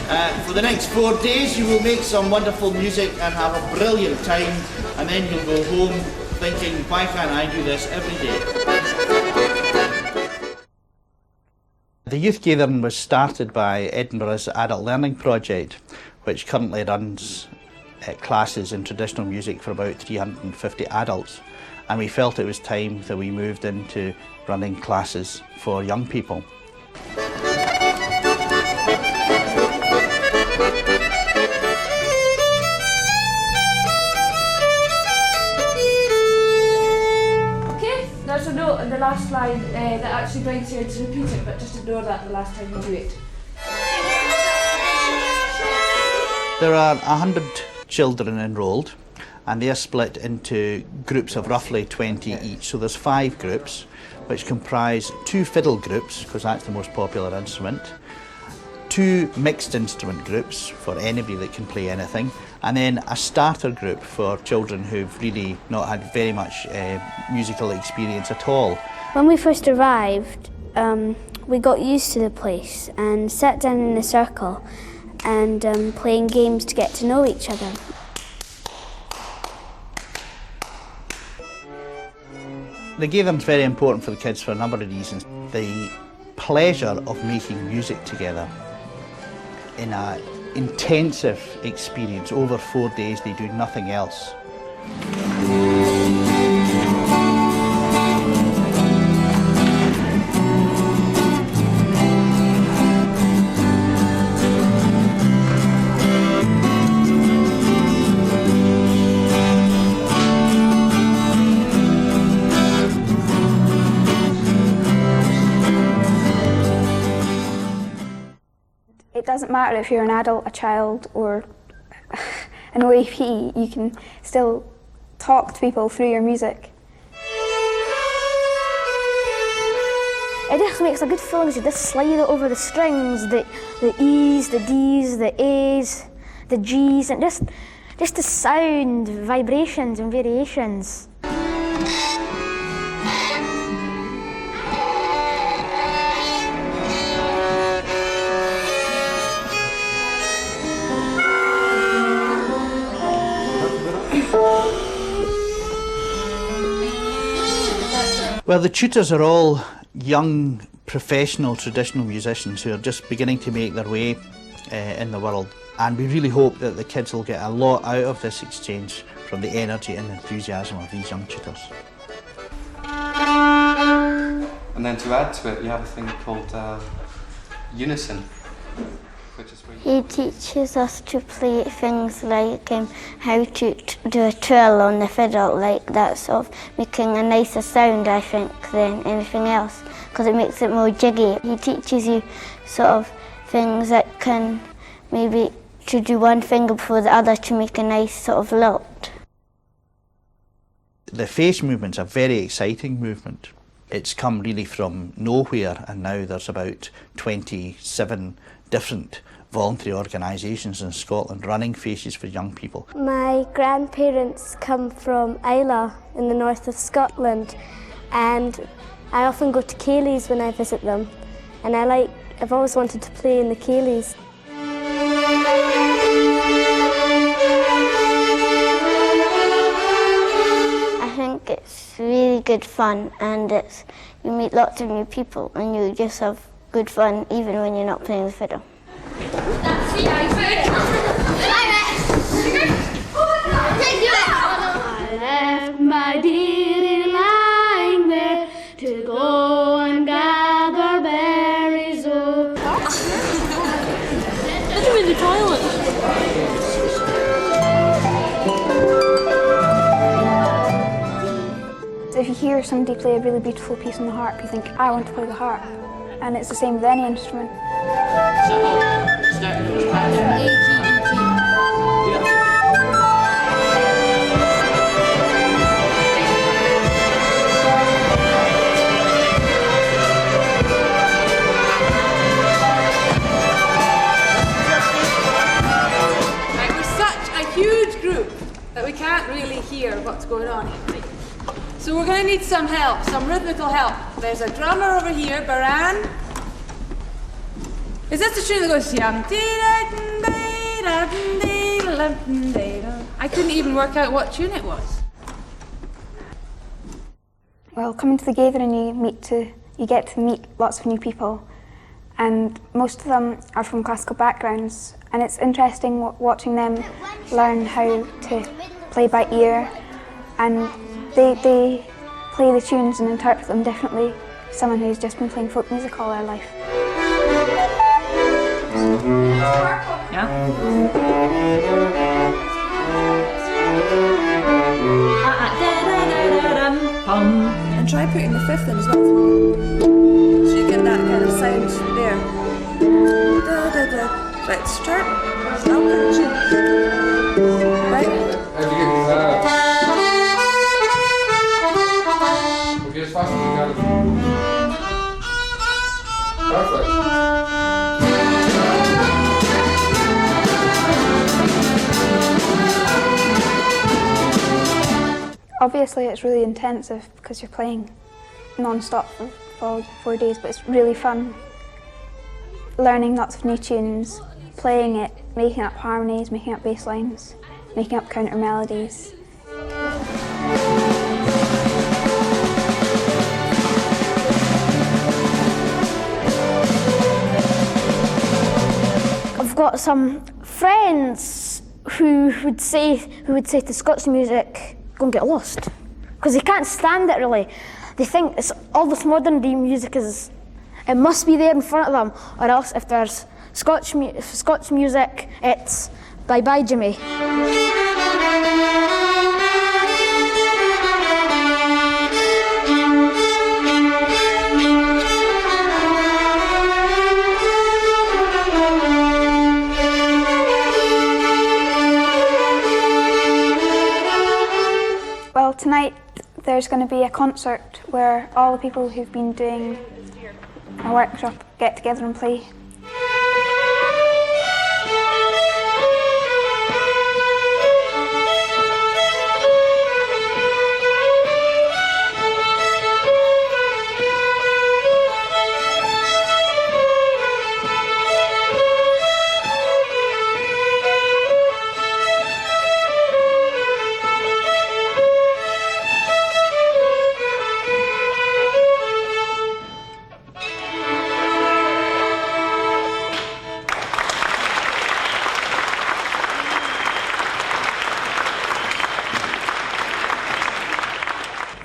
For the next 4 days you will make some wonderful music and have a brilliant time, and then you'll go home thinking, why can't I do this every day? The Youth Gaitherin was started by Edinburgh's Adult Learning Project, which currently runs classes in traditional music for about 350 adults, and we felt it was time that we moved into running classes for young people. There's a note in the last line that actually brings you to repeat it, but just ignore that the last time you do it. There are 100 children enrolled, and they are split into groups of roughly 20 each. So there's 5 groups, which comprise 2 fiddle groups, because that's the most popular instrument, 2 mixed instrument groups for anybody that can play anything, and then a starter group for children who've really not had very much musical experience at all. When we first arrived, we got used to the place and sat down in a circle and playing games to get to know each other. The Gaitherin's very important for the kids for a number of reasons. The pleasure of making music together in an intensive experience. Over 4 days they do nothing else. It doesn't matter if you're an adult, a child, or an OAP, you can still talk to people through your music. It just makes a good feeling as you just slide it over the strings, the E's, the D's, the A's, the G's, and just the sound, vibrations and variations. Well, the tutors are all young, professional, traditional musicians who are just beginning to make their way in the world. And we really hope that the kids will get a lot out of this exchange from the energy and enthusiasm of these young tutors. And then to add to it, you have a thing called unison. He teaches us to play things like how to do a trill on the fiddle, like that sort of making a nicer sound, I think, than anything else, because it makes it more jiggy. He teaches you sort of things that can maybe to do one finger before the other to make a nice sort of lilt. The face movement's a very exciting movement. It's come really from nowhere, and now there's about 27 different voluntary organisations in Scotland running faces for young people. My grandparents come from Islay in the north of Scotland, and I often go to ceilidhs when I visit them, and I've always wanted to play in the ceilidhs. I think it's really good fun, and you meet lots of new people and you just have good fun even when you're not playing the fiddle. I left my dearie lying there to go and gather berries. Oh. Did you in the toilet? So if you hear somebody play a really beautiful piece on the harp, you think, I want to play the harp. And it's the same with any instrument. That we can't really hear what's going on. So we're going to need some help, some rhythmical help. There's a drummer over here, Baran. Is this the tune that goes yum? I couldn't even work out what tune it was. Well, coming to the Gaitherin, you get to meet lots of new people, and most of them are from classical backgrounds, and it's interesting watching them learn how to play by ear, and they play the tunes and interpret them differently to someone who's just been playing folk music all their life. Yeah? And try putting the fifth in as well. So you get that kind of sound there. Right, start. Right. Okay, as fast as you can. Perfect. Obviously it's really intensive because you're playing non-stop for 4 days, but it's really fun. Learning lots of new tunes, playing it, making up harmonies, making up bass lines, making up counter melodies. I've got some friends who would say to Scots music, go and get lost, because they can't stand it really. They think it's all this modern day music it must be there in front of them, or else if there's Scots music, it's bye bye Jimmy. Well, tonight there's going to be a concert where all the people who've been doing a workshop get together and play.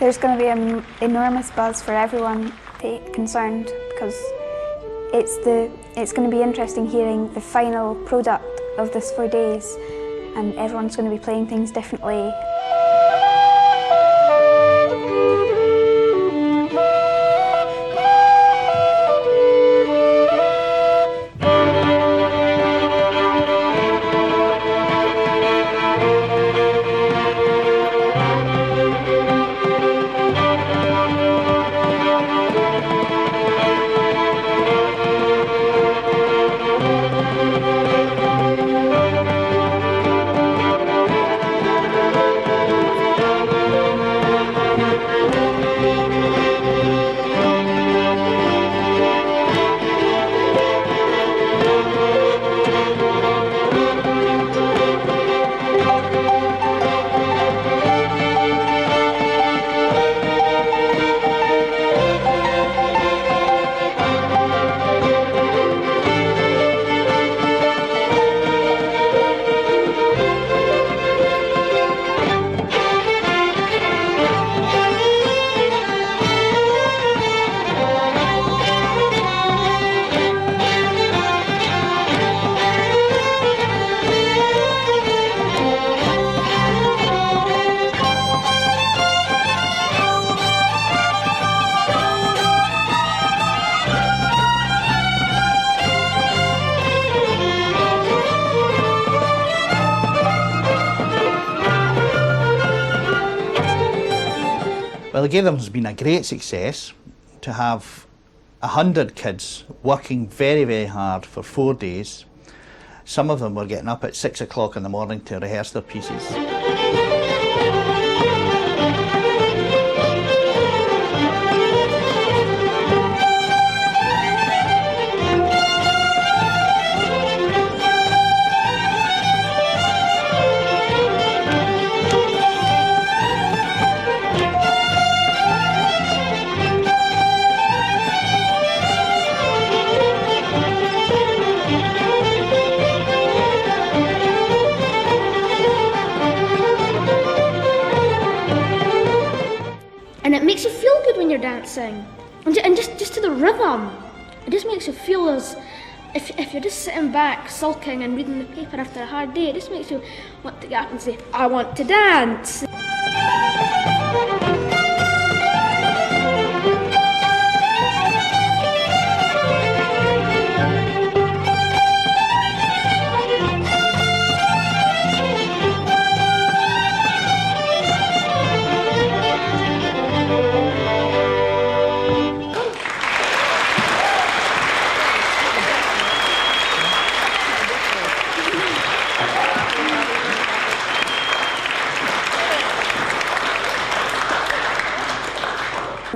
There's going to be an enormous buzz for everyone concerned, because it's going to be interesting hearing the final product of this 4 days, and everyone's going to be playing things differently. Well, the Gaitherin has been a great success. To have 100 kids working very, very hard for 4 days. Some of them were getting up at 6 o'clock in the morning to rehearse their pieces. dancing, and just to the rhythm. It just makes you feel as if you're just sitting back, sulking and reading the paper after a hard day. It just makes you want to get up and say, I want to dance.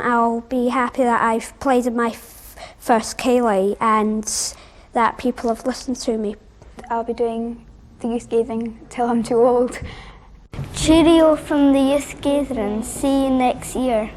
I'll be happy that I've played in my first ceilidh and that people have listened to me. I'll be doing the youth gathering till I'm too old. Cheerio from the Youth Gaitherin. See you next year.